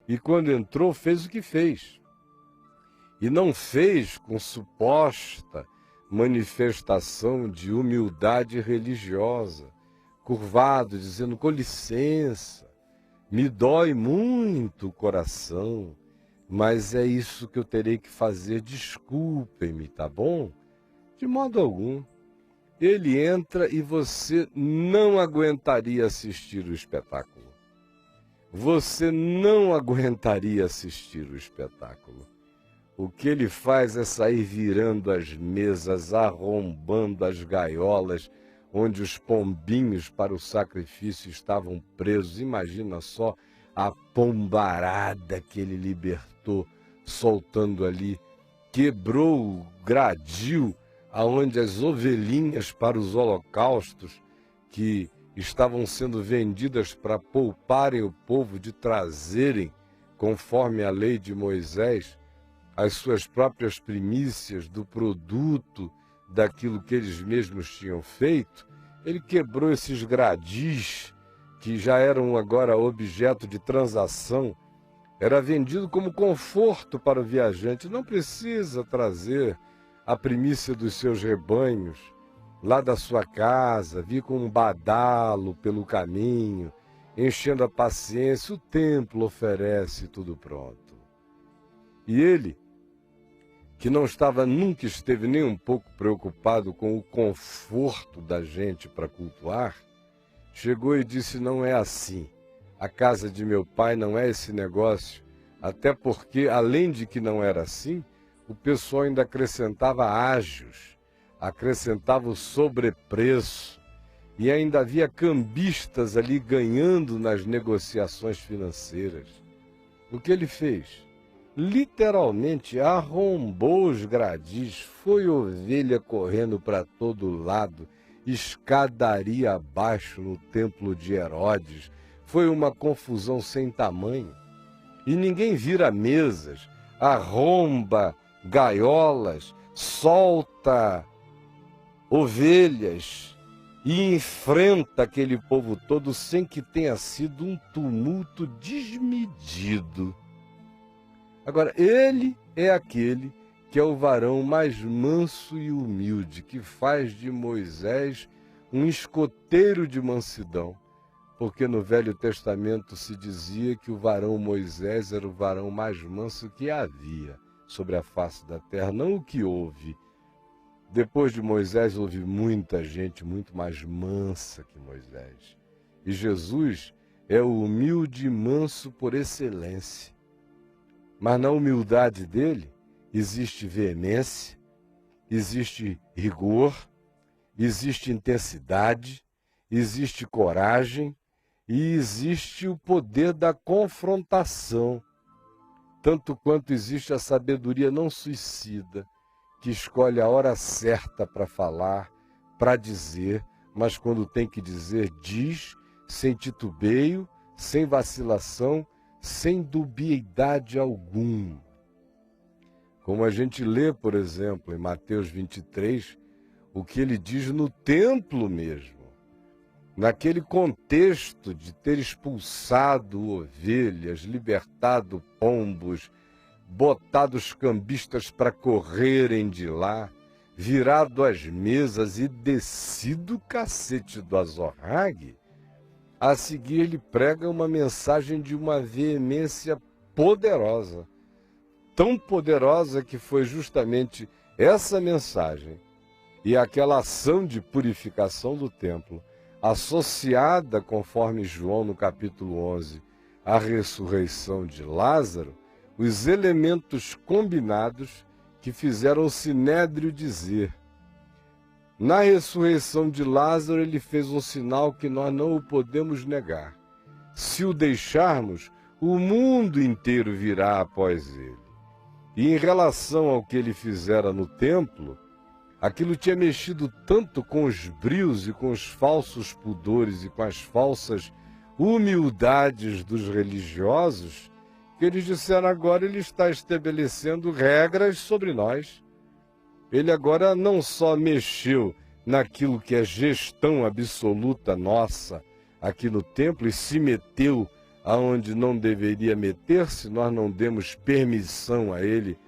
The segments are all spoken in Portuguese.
e quando entrou fez o que fez. E não fez com suposta manifestação de humildade religiosa, curvado, dizendo, com licença, me dói muito o coração, mas é isso que eu terei que fazer, desculpem-me, tá bom? De modo algum. Ele entra e você não aguentaria assistir o espetáculo. Você não aguentaria assistir o espetáculo. O que ele faz é sair virando as mesas, arrombando as gaiolas, onde os pombinhos para o sacrifício estavam presos. Imagina só a pombarada que ele libertou, soltando ali. Quebrou o gradil aonde as ovelhinhas para os holocaustos, que estavam sendo vendidas para pouparem o povo de trazerem, conforme a lei de Moisés, as suas próprias primícias do produto daquilo que eles mesmos tinham feito, ele quebrou esses gradis que já eram agora objeto de transação. Era vendido como conforto para o viajante. Não precisa trazer a primícia dos seus rebanhos lá da sua casa, vir com um badalo pelo caminho, enchendo a paciência. O templo oferece tudo pronto. E ele, que nunca esteve nem um pouco preocupado com o conforto da gente para cultuar, chegou e disse, não é assim. A casa de meu pai não é esse negócio, até porque, além de que não era assim, o pessoal ainda acrescentava ágios, acrescentava o sobrepreço, e ainda havia cambistas ali ganhando nas negociações financeiras. O que ele fez? Literalmente arrombou os gradis, foi ovelha correndo para todo lado, escadaria abaixo no templo de Herodes. Foi uma confusão sem tamanho. E ninguém vira mesas, arromba gaiolas, solta ovelhas e enfrenta aquele povo todo sem que tenha sido um tumulto desmedido. Agora, ele é aquele que é o varão mais manso e humilde, que faz de Moisés um escoteiro de mansidão, porque no Velho Testamento se dizia que o varão Moisés era o varão mais manso que havia sobre a face da terra, não o que houve. Depois de Moisés houve muita gente muito mais mansa que Moisés. E Jesus é o humilde e manso por excelência. Mas na humildade dele existe veemência, existe rigor, existe intensidade, existe coragem e existe o poder da confrontação, tanto quanto existe a sabedoria não suicida, que escolhe a hora certa para falar, para dizer, mas quando tem que dizer, diz, sem titubeio, sem vacilação, sem dubiedade alguma. Como a gente lê, por exemplo, em Mateus 23, o que ele diz no templo mesmo, naquele contexto de ter expulsado ovelhas, libertado pombos, botado os cambistas para correrem de lá, virado as mesas e descido o cacete do azorrague. A seguir ele prega uma mensagem de uma veemência poderosa, tão poderosa que foi justamente essa mensagem e aquela ação de purificação do templo, associada, conforme João no capítulo 11, à ressurreição de Lázaro, os elementos combinados que fizeram o Sinédrio dizer: na ressurreição de Lázaro, ele fez um sinal que nós não o podemos negar. Se o deixarmos, o mundo inteiro virá após ele. E em relação ao que ele fizera no templo, aquilo tinha mexido tanto com os brios e com os falsos pudores e com as falsas humildades dos religiosos, que eles disseram: agora ele está estabelecendo regras sobre nós. Ele agora não só mexeu naquilo que é gestão absoluta nossa aqui no templo e se meteu aonde não deveria meter-se, nós não demos permissão a ele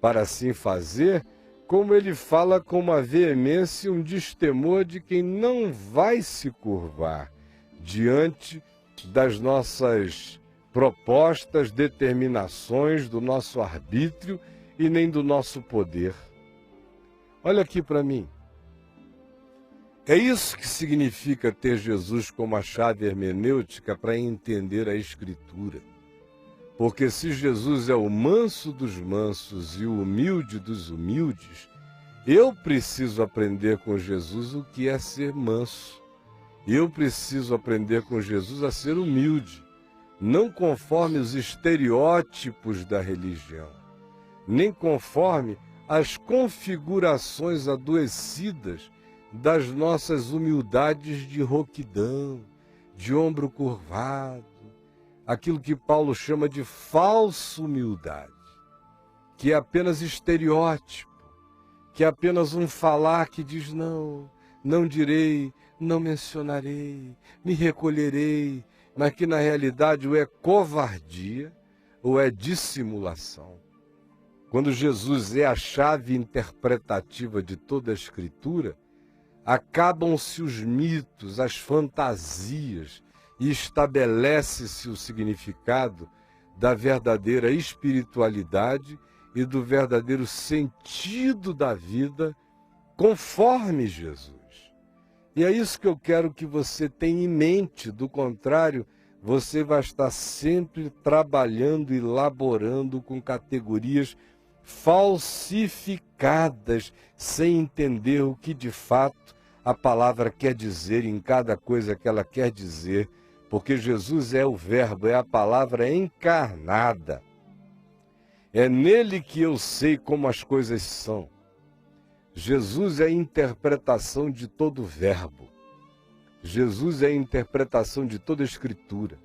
para assim fazer, como ele fala com uma veemência e um destemor de quem não vai se curvar diante das nossas propostas, determinações, do nosso arbítrio e nem do nosso poder. Olha aqui para mim. É isso que significa ter Jesus como a chave hermenêutica para entender a Escritura. Porque se Jesus é o manso dos mansos e o humilde dos humildes, eu preciso aprender com Jesus o que é ser manso. Eu preciso aprender com Jesus a ser humilde, não conforme os estereótipos da religião, nem conforme as configurações adoecidas das nossas humildades de roquidão, de ombro curvado, aquilo que Paulo chama de falsa humildade, que é apenas estereótipo, que é apenas um falar que diz não direi, não mencionarei, me recolherei, mas que na realidade ou é covardia ou é dissimulação. Quando Jesus é a chave interpretativa de toda a Escritura, acabam-se os mitos, as fantasias, e estabelece-se o significado da verdadeira espiritualidade e do verdadeiro sentido da vida conforme Jesus. E é isso que eu quero que você tenha em mente, do contrário, você vai estar sempre trabalhando e laborando com categorias falsificadas, sem entender o que de fato a palavra quer dizer em cada coisa que ela quer dizer, porque Jesus é o Verbo, é a palavra encarnada. É nele que eu sei como as coisas são. Jesus é a interpretação de todo verbo. Jesus é a interpretação de toda a Escritura.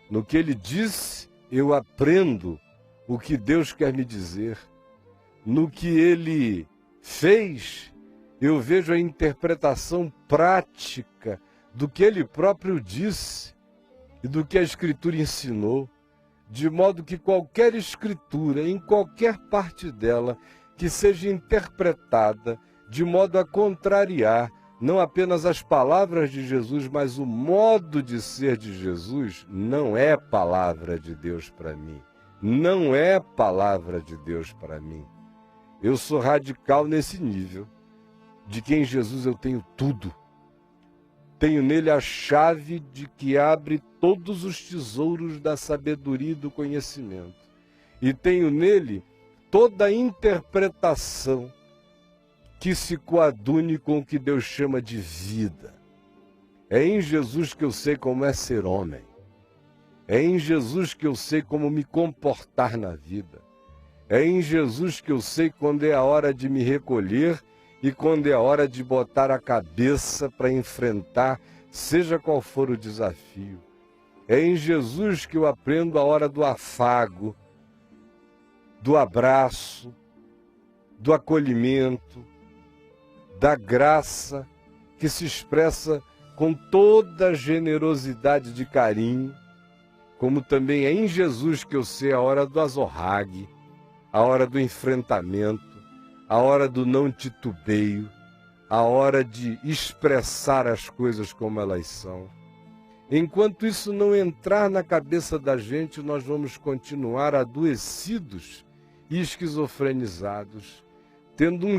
No que ele disse, eu aprendo o que Deus quer me dizer. No que ele fez, eu vejo a interpretação prática do que ele próprio disse e do que a Escritura ensinou, de modo que qualquer Escritura, em qualquer parte dela, que seja interpretada de modo a contrariar não apenas as palavras de Jesus, mas o modo de ser de Jesus, não é palavra de Deus para mim. Não é palavra de Deus para mim. Eu sou radical nesse nível, de que em Jesus eu tenho tudo. Tenho nele a chave de que abre todos os tesouros da sabedoria e do conhecimento. E tenho nele toda a interpretação que se coadune com o que Deus chama de vida. É em Jesus que eu sei como é ser homem. É em Jesus que eu sei como me comportar na vida. É em Jesus que eu sei quando é a hora de me recolher e quando é a hora de botar a cabeça para enfrentar, seja qual for o desafio. É em Jesus que eu aprendo a hora do afago, do abraço, do acolhimento, da graça que se expressa com toda a generosidade de carinho, como também é em Jesus que eu sei a hora do azorrague, a hora do enfrentamento, a hora do não titubeio, a hora de expressar as coisas como elas são. Enquanto isso não entrar na cabeça da gente, nós vamos continuar adoecidos e esquizofrenizados, tendo um